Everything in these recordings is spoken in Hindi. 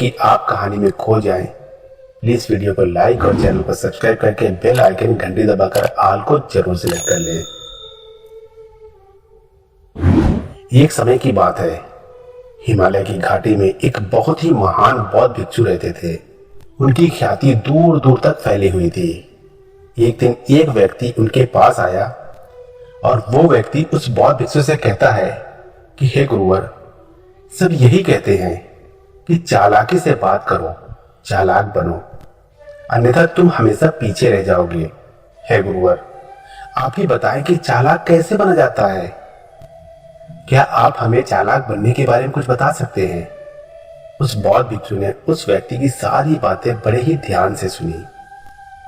कि आप कहानी में खो जाएं, प्लीज वीडियो को लाइक और चैनल को सब्सक्राइब करके बेल आइकन घंटी दबाकर ऑल को जरूर सिलेक्ट कर लें। एक समय की बात है, हिमालय की घाटी में एक बहुत ही महान बौद्ध भिक्षु रहते थे। उनकी ख्याति दूर दूर तक फैली हुई थी। एक दिन एक व्यक्ति उनके पास आया और वो व्यक्ति उस बौद्ध भिक्षु से कहता है कि हे गुरुवर, सब यही कहते हैं कि चालाकी से बात करो, चालाक बनो, अन्यथा तुम हमेशा पीछे रह जाओगे। हे गुरुवर, आप ही बताएं कि चालाक कैसे बना जाता है। क्या आप हमें चालाक बनने के बारे में कुछ बता सकते हैं? उस बौद्ध भिक्षु ने उस व्यक्ति की सारी बातें बड़े ही ध्यान से सुनी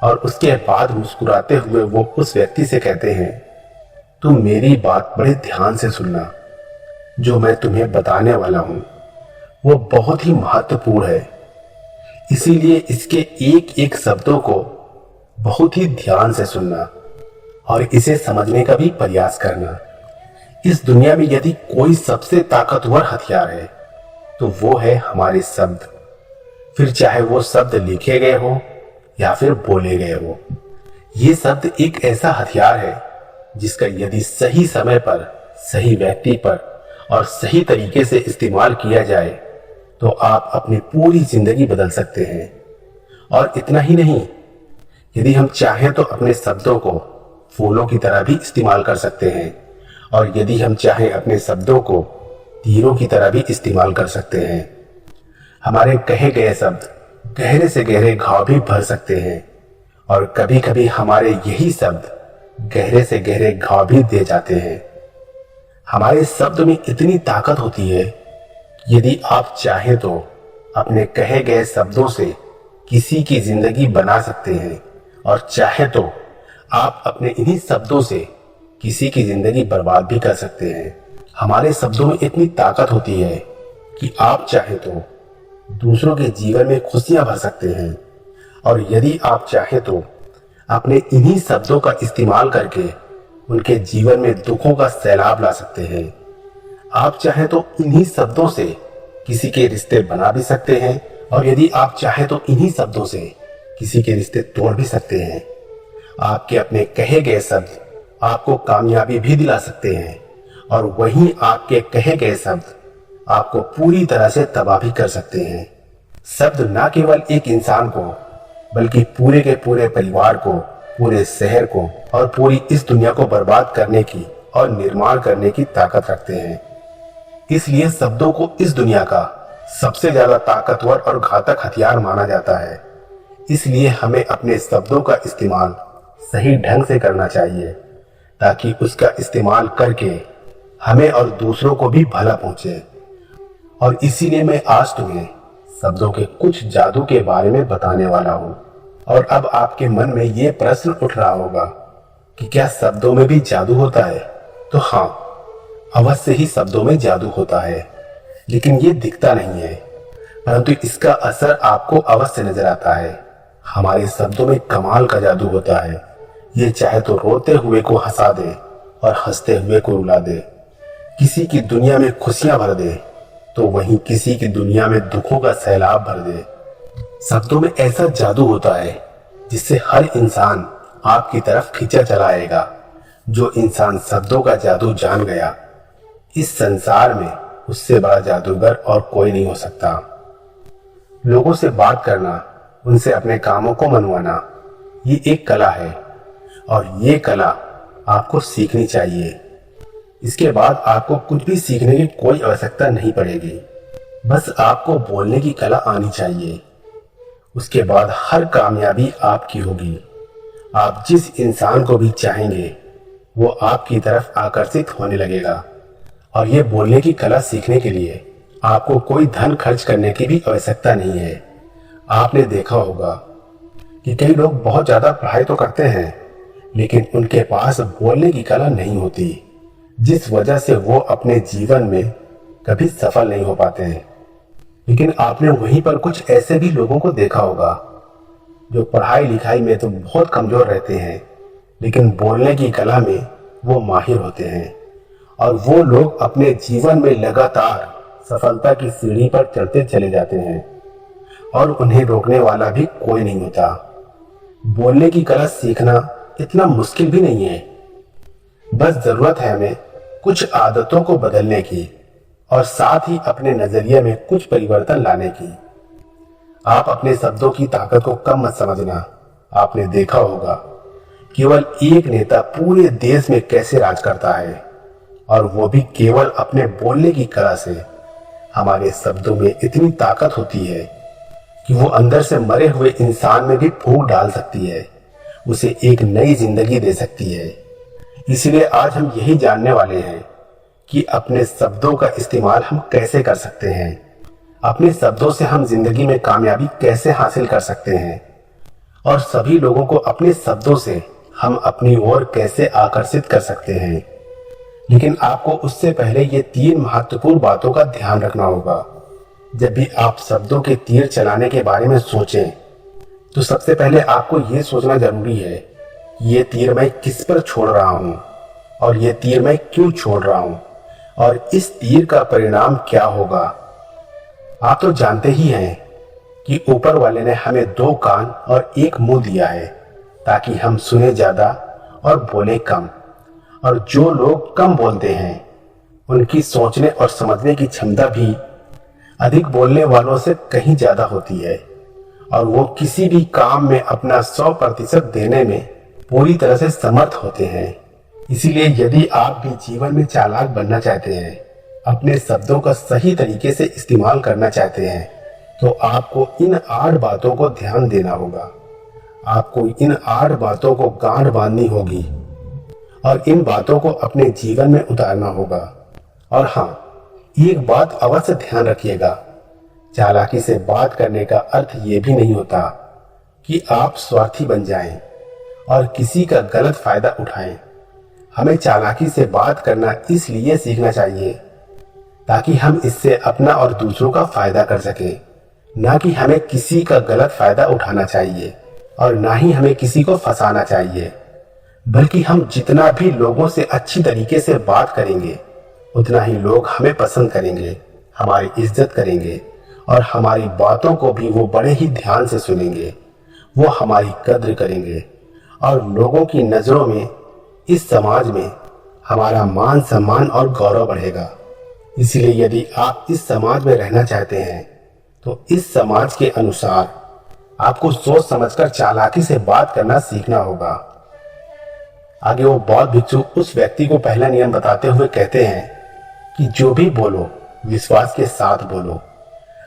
और उसके बाद मुस्कुराते हुए वो उस व्यक्ति से कहते हैं, तुम मेरी बात बड़े ध्यान से सुनना। जो मैं तुम्हें बताने वाला हूं वो बहुत ही महत्वपूर्ण है, इसीलिए इसके एक एक शब्दों को बहुत ही ध्यान से सुनना और इसे समझने का भी प्रयास करना। इस दुनिया में यदि कोई सबसे ताकतवर हथियार है तो वो है हमारे शब्द, फिर चाहे वो शब्द लिखे गए हो या फिर बोले गए हो। ये शब्द एक ऐसा हथियार है जिसका यदि सही समय पर, सही व्यक्ति पर और सही तरीके से इस्तेमाल किया जाए तो आप अपनी पूरी जिंदगी बदल सकते हैं। और इतना ही नहीं, यदि हम चाहें तो अपने शब्दों को फूलों की तरह भी इस्तेमाल कर सकते हैं और यदि हम चाहें अपने शब्दों को तीरों की तरह भी इस्तेमाल कर सकते हैं। हमारे कहे गए शब्द गहरे से गहरे घाव भी भर सकते हैं और कभी कभी हमारे यही शब्द गहरे से गहरे घाव भी दे जाते हैं। हमारे शब्द में इतनी ताकत होती है, यदि आप चाहें तो अपने कहे गए शब्दों से किसी की जिंदगी बना सकते हैं और चाहे तो आप अपने इन्हीं शब्दों से किसी की जिंदगी बर्बाद भी कर सकते हैं। हमारे शब्दों में इतनी ताकत होती है कि आप चाहे तो दूसरों के जीवन में खुशियां भर सकते हैं और यदि आप चाहे तो अपने इन्हीं शब्दों का इस्तेमाल करके उनके जीवन में दुखों का सैलाब ला सकते हैं। आप चाहे तो इन्हीं शब्दों से किसी के रिश्ते बना भी सकते हैं और यदि आप चाहे तो इन्हीं शब्दों से किसी के रिश्ते तोड़ भी सकते हैं। आपके अपने कहे गए शब्द आपको कामयाबी भी दिला सकते हैं और वहीं आपके कहे गए शब्द आपको पूरी तरह से तबाह भी कर सकते हैं। शब्द न केवल एक इंसान को बल्कि पूरे के पूरे परिवार को, पूरे शहर को और पूरी इस दुनिया को बर्बाद करने की और निर्माण करने की ताकत रखते हैं। इसलिए शब्दों को इस दुनिया का सबसे ज्यादा ताकतवर और घातक हथियार माना जाता है। इसलिए हमें अपने शब्दों का इस्तेमाल सही ढंग से करना चाहिए ताकि उसका इस्तेमाल करके हमें और दूसरों को भी भला पहुंचे। और इसीलिए मैं आज तुम्हें शब्दों के कुछ जादू के बारे में बताने वाला हूं। और अब आपके मन में ये प्रश्न उठ रहा होगा कि क्या शब्दों में भी जादू होता है? तो हाँ, अवश्य ही शब्दों में जादू होता है, लेकिन ये दिखता नहीं है, परंतु इसका असर आपको अवश्य नजर आता है। हमारे शब्दों में कमाल का जादू होता है। ये चाहे तो रोते हुए को हंसा दे और हंसते हुए को रुला दे, किसी की दुनिया में खुशियां भर दे तो वहीं किसी की दुनिया में दुखों का सैलाब भर दे। शब्दों में ऐसा जादू होता है जिससे हर इंसान आपकी तरफ खींचा चला आएगा। जो इंसान शब्दों का जादू जान गया, इस संसार में उससे बड़ा जादूगर और कोई नहीं हो सकता। लोगों से बात करना, उनसे अपने कामों को मनवाना, ये एक कला है और ये कला आपको सीखनी चाहिए। इसके बाद आपको कुछ भी सीखने की कोई आवश्यकता नहीं पड़ेगी, बस आपको बोलने की कला आनी चाहिए। उसके बाद हर कामयाबी आपकी होगी। आप जिस इंसान को भी चाहेंगे वो आपकी तरफ आकर्षित होने लगेगा। और ये बोलने की कला सीखने के लिए आपको कोई धन खर्च करने की भी आवश्यकता नहीं है। आपने देखा होगा कि कई लोग बहुत ज्यादा पढ़ाई तो करते हैं लेकिन उनके पास बोलने की कला नहीं होती, जिस वजह से वो अपने जीवन में कभी सफल नहीं हो पाते हैं। लेकिन आपने वहीं पर कुछ ऐसे भी लोगों को देखा होगा जो पढ़ाई लिखाई में तो बहुत कमजोर रहते हैं लेकिन बोलने की कला में वो माहिर होते हैं और वो लोग अपने जीवन में लगातार सफलता की सीढ़ी पर चढ़ते चले जाते हैं। और उन्हें रोकने वाला भी कोई नहीं होता। बोलने की कला सीखना इतना मुश्किल भी नहीं है। बस जरूरत है हमें कुछ आदतों को बदलने की और साथ ही अपने नजरिए में कुछ परिवर्तन लाने की। आप अपने शब्दों की ताकत को कम मत समझना। आपने देखा होगा केवल एक नेता पूरे देश में कैसे राज करता है, और वो भी केवल अपने बोलने की कला से। हमारे शब्दों में इतनी ताकत होती है कि वो अंदर से मरे हुए इंसान में भी फूंक डाल सकती है, उसे एक नई जिंदगी दे सकती है। इसलिए आज हम यही जानने वाले हैं कि अपने शब्दों का इस्तेमाल हम कैसे कर सकते हैं, अपने शब्दों से हम जिंदगी में कामयाबी कैसे हासिल कर सकते हैं, और सभी लोगों को अपने शब्दों से हम अपनी ओर कैसे आकर्षित कर सकते हैं। लेकिन आपको उससे पहले ये 3 महत्वपूर्ण बातों का ध्यान रखना होगा। जब भी आप शब्दों के तीर चलाने के बारे में सोचें, तो सबसे पहले आपको ये सोचना जरूरी है कि ये तीर मैं किस पर छोड़ रहा हूं, और ये तीर मैं क्यों छोड़ रहा हूं, और इस तीर का परिणाम क्या होगा। आप तो जानते ही हैं कि ऊपर वाले ने हमें 2 कान और 1 मुंह दिया है ताकि हम सुने ज्यादा और बोले कम। और जो लोग कम बोलते हैं उनकी सोचने और समझने की क्षमता भी अधिक बोलने वालों से कहीं ज्यादा होती है, और वो किसी भी काम में अपना 100% देने में पूरी तरह से समर्थ होते हैं। इसीलिए यदि आप भी जीवन में चालाक बनना चाहते हैं, अपने शब्दों का सही तरीके से इस्तेमाल करना चाहते हैं, तो आपको इन 8 बातों को ध्यान देना होगा। आपको इन 8 बातों को गांठ बांधनी होगी और इन बातों को अपने जीवन में उतारना होगा। और हाँ, एक बात अवश्य ध्यान रखिएगा, चालाकी से बात करने का अर्थ ये भी नहीं होता कि आप स्वार्थी बन जाएं और किसी का गलत फायदा उठाएं। हमें चालाकी से बात करना इसलिए सीखना चाहिए ताकि हम इससे अपना और दूसरों का फायदा कर सकें, ना कि हमें किसी का गलत फायदा उठाना चाहिए और ना ही हमें किसी को फंसाना चाहिए। बल्कि हम जितना भी लोगों से अच्छी तरीके से बात करेंगे, उतना ही लोग हमें पसंद करेंगे, हमारी इज्जत करेंगे, और हमारी बातों को भी वो बड़े ही ध्यान से सुनेंगे। वो हमारी कद्र करेंगे और लोगों की नजरों में, इस समाज में हमारा मान सम्मान और गौरव बढ़ेगा। इसलिए यदि आप इस समाज में रहना चाहते हैं, तो इस समाज के अनुसार आपको सोच समझकर चालाकी से बात करना सीखना होगा। आगे वो बौद्ध भिक्षु उस व्यक्ति को पहला नियम बताते हुए कहते हैं कि जो भी बोलो विश्वास के साथ बोलो।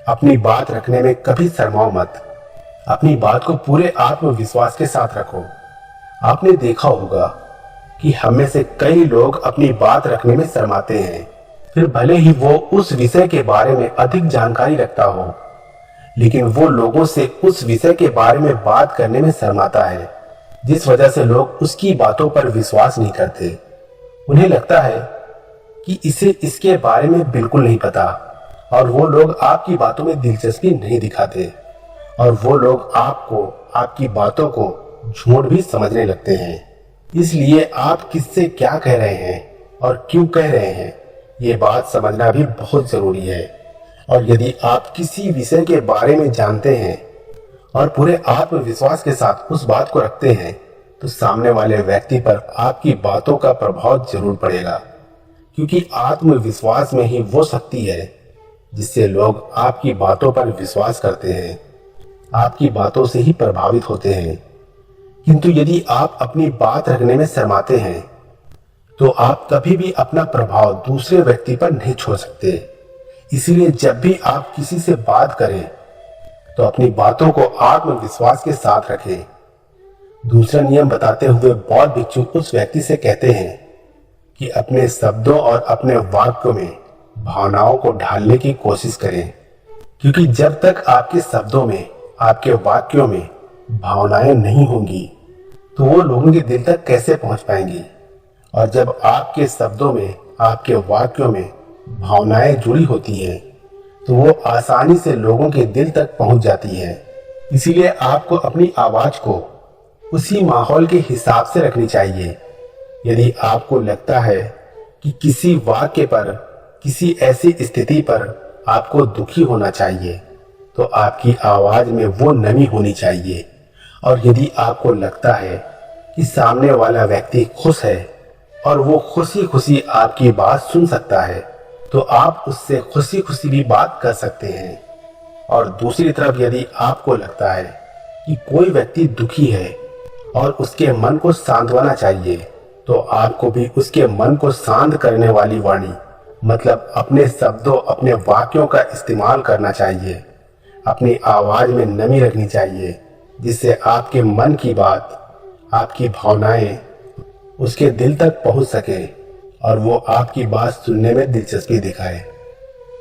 अपनी बात रखने में कभी शर्माओ मत। अपनी बात को पूरे आत्मविश्वास के साथ रखो। आपने देखा होगा कि हम में से कई लोग अपनी बात रखने में शर्माते हैं, फिर भले ही वो उस विषय के बारे में अधिक जानकारी रखता हो, लेकिन वो लोगों से उस विषय के बारे में बात करने में शर्माता है, जिस वजह से लोग उसकी बातों पर विश्वास नहीं करते। उन्हें लगता है कि इसे इसके बारे में बिल्कुल नहीं पता, और वो लोग आपकी बातों में दिलचस्पी नहीं दिखाते, और वो लोग आपको, आपकी बातों को झूठ भी समझने लगते हैं। इसलिए आप किससे क्या कह रहे हैं और क्यों कह रहे हैं, ये बात समझना भी बहुत जरूरी है। और यदि आप किसी विषय के बारे में जानते हैं और पूरे आत्मविश्वास के साथ उस बात को रखते हैं, तो सामने वाले व्यक्ति पर आपकी बातों का प्रभाव जरूर पड़ेगा, क्योंकि आत्मविश्वास में ही वो शक्ति है जिससे लोग आपकी बातों पर विश्वास करते हैं, आपकी बातों से ही प्रभावित होते हैं। किंतु यदि आप अपनी बात रखने में शर्माते हैं, तो आप कभी भी अपना प्रभाव दूसरे व्यक्ति पर नहीं छोड़ सकते। इसीलिए जब भी आप किसी से बात करें, तो अपनी बातों को आत्मविश्वास के साथ रखें। दूसरा नियम बताते हुए बौद्ध भिक्षु उस व्यक्ति से कहते हैं कि अपने शब्दों और अपने वाक्यों में भावनाओं को ढालने की कोशिश करें, क्योंकि जब तक आपके शब्दों में, आपके वाक्यों में भावनाएं नहीं होंगी, तो वो लोगों के दिल तक कैसे पहुंच पाएंगी। और जब आपके शब्दों में, आपके वाक्यों में भावनाएं जुड़ी होती हैं, तो वो आसानी से लोगों के दिल तक पहुंच जाती है। इसीलिए आपको अपनी आवाज को उसी माहौल के हिसाब से रखनी चाहिए। यदि आपको लगता है कि किसी वाक्य पर, किसी ऐसी स्थिति पर आपको दुखी होना चाहिए, तो आपकी आवाज में वो नमी होनी चाहिए। और यदि आपको लगता है कि सामने वाला व्यक्ति खुश है और वो खुशी खुशी आपकी बात सुन सकता है, तो आप उससे खुशी खुशी भी बात कर सकते हैं। और दूसरी तरफ यदि आपको लगता है कि कोई व्यक्ति दुखी है और उसके मन को सांत्वना चाहिए, तो आपको भी उसके मन को शांत करने वाली वाणी, मतलब अपने शब्दों, अपने वाक्यों का इस्तेमाल करना चाहिए। अपनी आवाज में नमी रखनी चाहिए, जिससे आपके मन की बात, आपकी भावनाएं उसके दिल तक पहुंच सके और वो आपकी बात सुनने में दिलचस्पी दिखाए।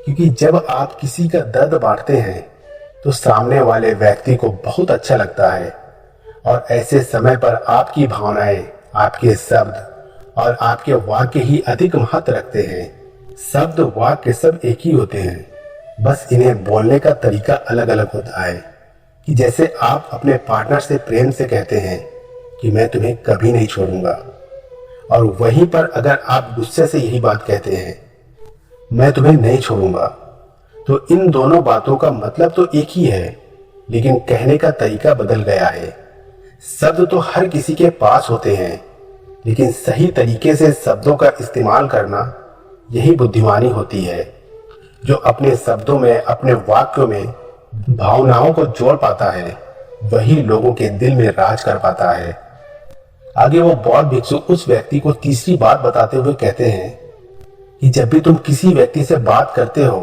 क्योंकि जब आप किसी का दर्द बांटते हैं तो सामने वाले व्यक्ति को बहुत अच्छा लगता है, और ऐसे समय पर आपकी भावनाएं, आपके शब्द और आपके वाक्य ही अधिक महत्व रखते हैं। शब्द, वाक्य सब एक ही होते हैं, बस इन्हें बोलने का तरीका अलग अलग होता है। कि जैसे आप अपने पार्टनर से प्रेम से कहते हैं कि मैं तुम्हें कभी नहीं छोड़ूंगा, और वहीं पर अगर आप गुस्से से यही बात कहते हैं, मैं तुम्हें नहीं छोड़ूंगा, तो इन दोनों बातों का मतलब तो एक ही है, लेकिन कहने का तरीका बदल गया है। शब्द तो हर किसी के पास होते हैं, लेकिन सही तरीके से शब्दों का इस्तेमाल करना, यही बुद्धिमानी होती है। जो अपने शब्दों में, अपने वाक्यों में भावनाओं को जोड़ पाता है, वही लोगों के दिल में राज कर पाता है। आगे वो बौद्ध भिक्षु उस व्यक्ति को तीसरी बात बताते हुए कहते हैं कि जब भी तुम किसी व्यक्ति से बात करते हो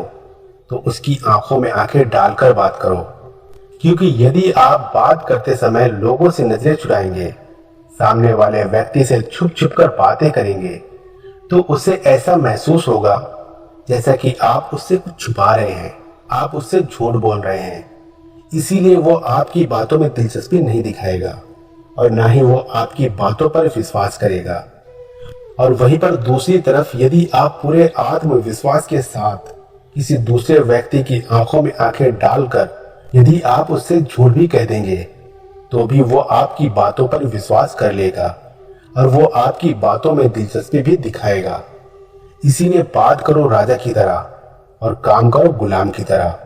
तो उसकी आंखों में आंखें डालकर बात करो, क्योंकि यदि आप बात करते समय लोगों से नजरें चुराएंगे, सामने वाले व्यक्ति से छुप छुप कर बातें करेंगे, तो उसे ऐसा महसूस होगा जैसा कि आप उससे कुछ छुपा रहे हैं, आप उससे झूठ बोल रहे हैं। इसीलिए वो आपकी बातों में दिलचस्पी नहीं दिखाएगा और ना ही वो आपकी बातों पर विश्वास करेगा। और वहीं पर दूसरी तरफ यदि आप पूरे आत्मविश्वास के साथ किसी दूसरे व्यक्ति की आंखों में आंखें डालकर यदि आप उससे झूठ भी कह देंगे, तो भी वो आपकी बातों पर विश्वास कर लेगा और वो आपकी बातों में दिलचस्पी भी दिखाएगा। इसीलिए बात करो राजा की तरह और काम करो गुलाम की तरह।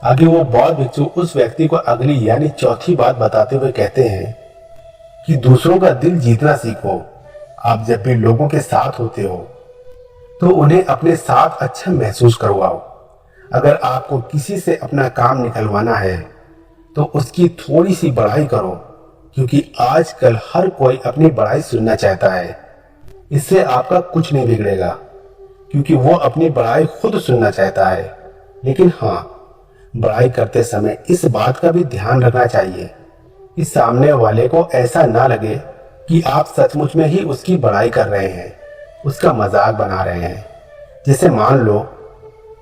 आगे वो बौद्ध भिक्षु उस व्यक्ति को अगली यानी चौथी बात बताते हुए कहते हैं कि दूसरों का दिल जीतना सीखो। आप जब भी लोगों के साथ होते हो तो उन्हें अपने साथ अच्छा महसूस करवाओ। अगर आपको किसी से अपना काम निकलवाना है तो उसकी थोड़ी सी बड़ाई करो, क्योंकि आजकल हर कोई अपनी बड़ाई सुनना चाहता है। इससे आपका कुछ नहीं बिगड़ेगा, क्योंकि वो अपनी बड़ाई खुद सुनना चाहता है। लेकिन हाँ, बड़ाई करते समय इस बात का भी ध्यान रखना चाहिए कि सामने वाले को ऐसा ना लगे कि आप सचमुच में ही उसकी बड़ाई कर रहे हैं, उसका मजाक बना रहे हैं। जैसे मान लो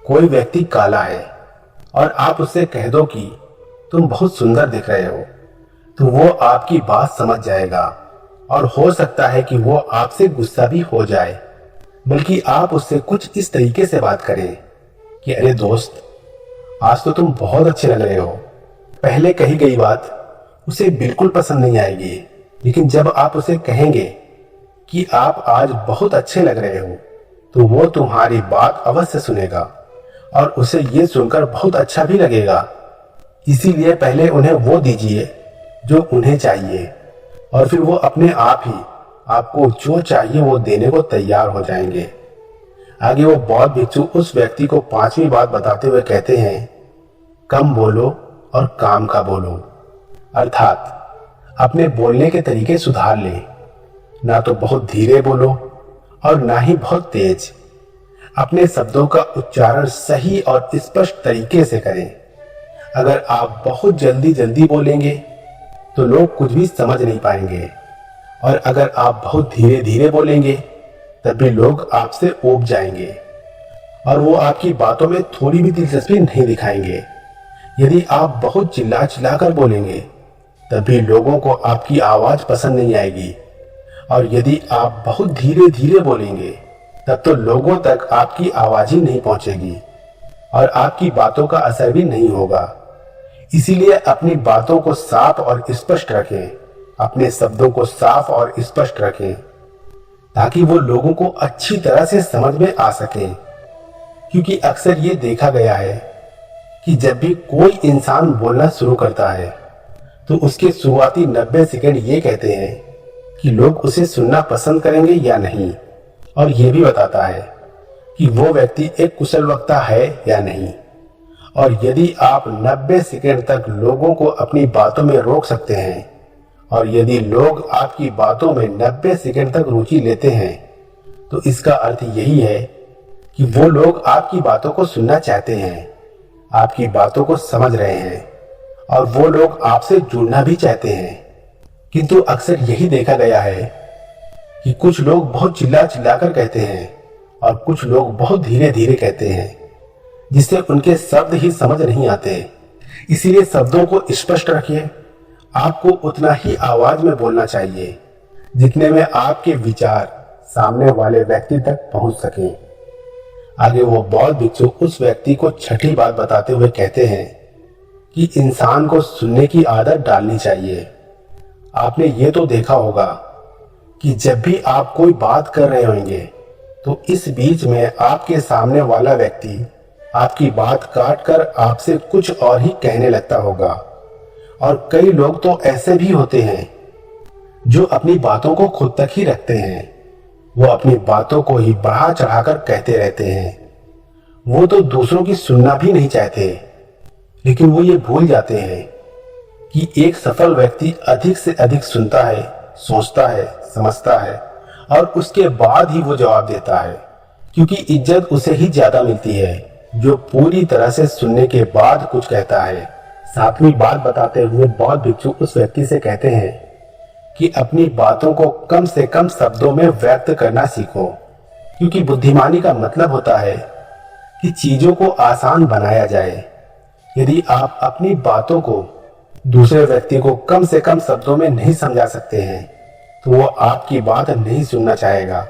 कोई व्यक्ति काला है और आप उससे कह दो कि तुम बहुत सुंदर दिख रहे हो, तो वो आपकी बात समझ जाएगा और हो सकता है कि वो आपसे गुस्सा भी हो जाए। बल्कि आप उससे कुछ इस तरीके से बात करें कि अरे दोस्त, आज तो तुम बहुत अच्छे लग रहे हो। पहले कही गई बात उसे बिल्कुल पसंद नहीं आएगी, लेकिन जब आप उसे कहेंगे कि आप आज बहुत अच्छे लग रहे हो, तो वो तुम्हारी बात अवश्य सुनेगा और उसे ये सुनकर बहुत अच्छा भी लगेगा। इसीलिए पहले उन्हें वो दीजिए जो उन्हें चाहिए, और फिर वो अपने आप ही आपको जो चाहिए वो देने को तैयार हो जाएंगे। आगे वो बौद्ध भिक्षु उस व्यक्ति को पांचवी बात बताते हुए कहते हैं, कम बोलो और काम का बोलो। अर्थात अपने बोलने के तरीके सुधार ले, ना तो बहुत धीरे बोलो और ना ही बहुत तेज। अपने शब्दों का उच्चारण सही और स्पष्ट तरीके से करें। अगर आप बहुत जल्दी जल्दी बोलेंगे तो लोग कुछ भी समझ नहीं पाएंगे, और अगर आप बहुत धीरे धीरे बोलेंगे तब भी लोग आपसे ऊब जाएंगे और वो आपकी बातों में थोड़ी भी दिलचस्पी नहीं दिखाएंगे। यदि आप बहुत चिल्ला चिल्ला कर बोलेंगे तब भी लोगों को आपकी आवाज पसंद नहीं आएगी, और यदि आप बहुत धीरे धीरे बोलेंगे तब तो लोगों तक आपकी आवाज ही नहीं पहुंचेगी और आपकी बातों का असर भी नहीं होगा। इसीलिए अपनी बातों को साफ और स्पष्ट रखें, अपने शब्दों को साफ और स्पष्ट रखें, ताकि वो लोगों को अच्छी तरह से समझ में आ सके। क्योंकि अक्सर ये देखा गया है कि जब भी कोई इंसान बोलना शुरू करता है तो उसके शुरुआती 90 सेकंड ये कहते हैं कि लोग उसे सुनना पसंद करेंगे या नहीं, और ये भी बताता है कि वो व्यक्ति एक कुशल वक्ता है या नहीं। और यदि आप 90 सेकंड तक लोगों को अपनी बातों में रोक सकते हैं, और यदि लोग आपकी बातों में 90 सेकंड तक रुचि लेते हैं, तो इसका अर्थ यही है कि वो लोग आपकी बातों को सुनना चाहते हैं, आपकी बातों को समझ रहे हैं, और वो लोग आपसे जुड़ना भी चाहते हैं। किंतु अक्सर यही देखा गया है कि कुछ लोग बहुत चिल्ला चिल्लाकर कहते हैं और कुछ लोग बहुत धीरे धीरे कहते हैं, जिससे उनके शब्द ही समझ नहीं आते। इसीलिए शब्दों को स्पष्ट रखिए। आपको उतना ही आवाज में बोलना चाहिए जितने में आपके विचार सामने वाले व्यक्ति तक पहुंच सके। आगे वो बौद्ध भिक्षु उस व्यक्ति को छठी बात बताते हुए कहते हैं कि इंसान को सुनने की आदत डालनी चाहिए। आपने ये तो देखा होगा कि जब भी आप कोई बात कर रहे होंगे तो इस बीच में आपके सामने वाला व्यक्ति आपकी बात काट कर आपसे कुछ और ही कहने लगता होगा। और कई लोग तो ऐसे भी होते हैं जो अपनी बातों को खुद तक ही रखते हैं। वो अपनी बातों को ही बढ़ा चढ़ाकर कहते रहते हैं। वो तो दूसरों की सुनना भी नहीं चाहते, लेकिन वो ये भूल जाते हैं कि एक सफल व्यक्ति अधिक से अधिक सुनता है, सोचता है, समझता है, और उसके बाद ही वो जवाब देता है, क्योंकि इज्जत उसे ही ज्यादा मिलती है जो पूरी तरह से सुनने के बाद कुछ कहता है। सातवीं बात बताते हुए बौद्ध भिक्षु उस व्यक्ति से कहते हैं कि अपनी बातों को कम से कम शब्दों में व्यक्त करना सीखो, क्योंकि बुद्धिमानी का मतलब होता है कि चीजों को आसान बनाया जाए। यदि आप अपनी बातों को दूसरे व्यक्ति को कम से कम शब्दों में नहीं समझा सकते हैं तो वो आपकी बात नहीं सुनना चाहेगा।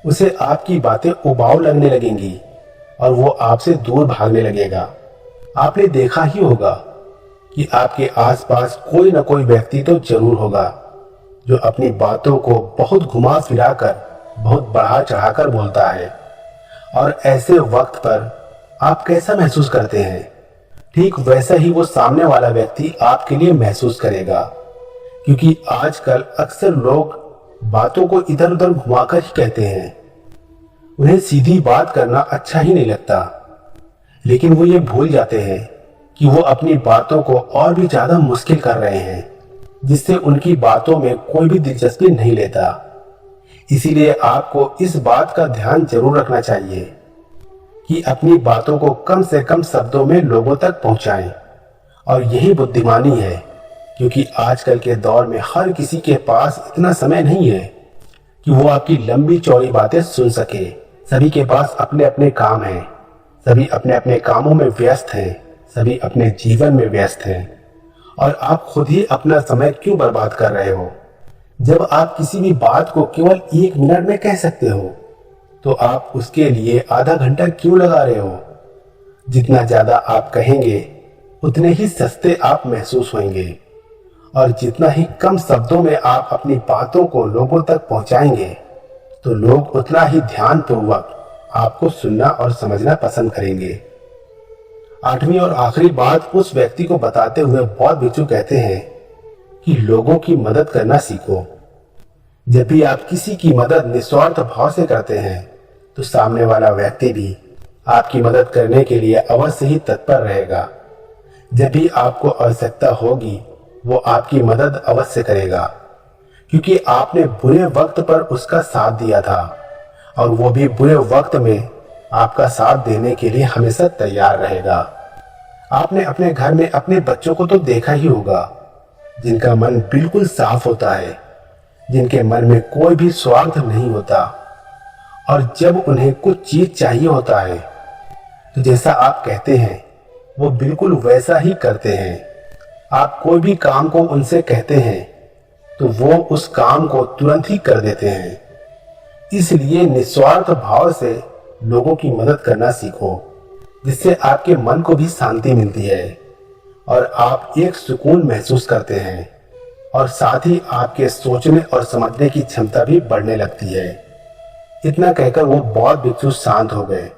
उसे आपकी बातें उबाऊ लगने लगेंगी और वो आपसे दूर भागने लगेगा। आपने देखा ही होगा कि आपके आसपास कोई न कोई व्यक्ति तो जरूर होगा जो अपनी बातों को बहुत घुमा फिरा कर, बहुत बढ़ा चढ़ाकर बोलता है। और ऐसे वक्त पर आप कैसा महसूस करते हैं, ठीक वैसा ही वो सामने वाला व्यक्ति आपके लिए महसूस करेगा। क्योंकि आजकल अक्सर लोग बातों को इधर उधर घुमाकर ही कहते हैं। उन्हें सीधी बात करना अच्छा ही नहीं लगता, लेकिन वो ये भूल जाते हैं कि वो अपनी बातों को और भी ज्यादा मुश्किल कर रहे हैं, जिससे उनकी बातों में कोई भी दिलचस्पी नहीं लेता। इसीलिए आपको इस बात का ध्यान जरूर रखना चाहिए कि अपनी बातों को कम से कम शब्दों में लोगों तक पहुंचाएं। और यही बुद्धिमानी है, क्योंकि आजकल के दौर में हर किसी के पास इतना समय नहीं है कि वो आपकी लंबी चौड़ी बातें सुन सके। सभी के पास अपने अपने काम हैं, सभी अपने अपने कामों में व्यस्त हैं, सभी अपने जीवन में व्यस्त हैं। और आप खुद ही अपना समय क्यों बर्बाद कर रहे हो? जब आप किसी भी बात को केवल 1 मिनट में कह सकते हो तो आप उसके लिए आधा घंटा क्यों लगा रहे हो? जितना ज्यादा आप कहेंगे उतने ही सस्ते आप महसूस होंगे, और जितना ही कम शब्दों में आप अपनी बातों को लोगों तक पहुंचाएंगे तो लोग उतना ही ध्यानपूर्वक आपको सुनना और समझना पसंद करेंगे। आठवीं और आखिरी बात उस व्यक्ति को बताते हुए बौद्ध भिक्षु कहते हैं कि लोगों की मदद करना सीखो। जब भी आप किसी की मदद निस्वार्थ भाव से करते हैं तो सामने वाला व्यक्ति भी आपकी मदद करने के लिए अवश्य ही तत्पर रहेगा। जब भी आपको आवश्यकता होगी वो आपकी मदद अवश्य करेगा, क्योंकि आपने बुरे वक्त पर उसका साथ दिया था, और वो भी बुरे वक्त में आपका साथ देने के लिए हमेशा तैयार रहेगा। आपने अपने घर में अपने बच्चों को तो देखा ही होगा, जिनका मन बिल्कुल साफ होता है, जिनके मन में कोई भी स्वार्थ नहीं होता, और जब उन्हें कुछ चीज चाहिए होता है तो जैसा आप कहते हैं वो बिल्कुल वैसा ही करते हैं। आप कोई भी काम को उनसे कहते हैं तो वो उस काम को तुरंत ही कर देते हैं। इसलिए निस्वार्थ भाव से लोगों की मदद करना सीखो, जिससे आपके मन को भी शांति मिलती है और आप एक सुकून महसूस करते हैं, और साथ ही आपके सोचने और समझने की क्षमता भी बढ़ने लगती है। इतना कहकर वो बौद्ध भिक्षु शांत हो गए।